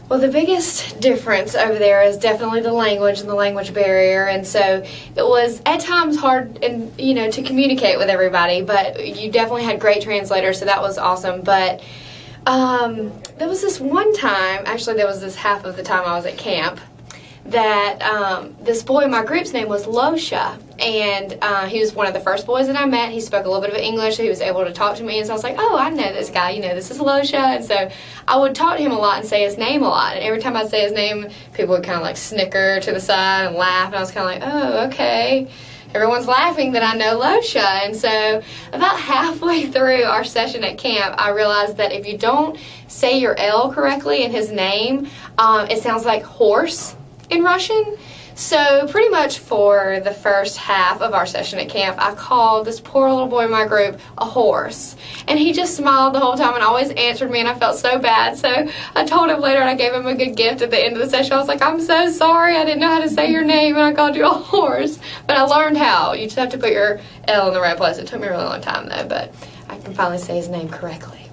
Well, the biggest difference over there is definitely the language and the language barrier, and so it was at times hard, and to communicate with everybody. But you definitely had great translators, so that was awesome. But there was this one time, actually, there was this half of the time I was at camp, that this boy in my group's name was Losha, and he was one of the first boys that I met. He spoke a little bit of English, so he was able to talk to me, and so I was like, oh, I know this guy, this is Losha, and so I would talk to him a lot and say his name a lot, and every time I'd say his name, people would kind of like snicker to the side and laugh, and I was kind of like, oh, okay. Everyone's laughing that I know Losha, and so about halfway through our session at camp, I realized that if you don't say your L correctly in his name, it sounds like horse in Russian. So pretty much for the first half of our session at camp, I called this poor little boy in my group a horse. And he just smiled the whole time and always answered me, and I felt so bad. So I told him later, and I gave him a good gift at the end of the session. I was like, I'm so sorry. I didn't know how to say your name, and I called you a horse. But I learned how. You just have to put your L in the right place. It took me a really long time, though, but I can finally say his name correctly.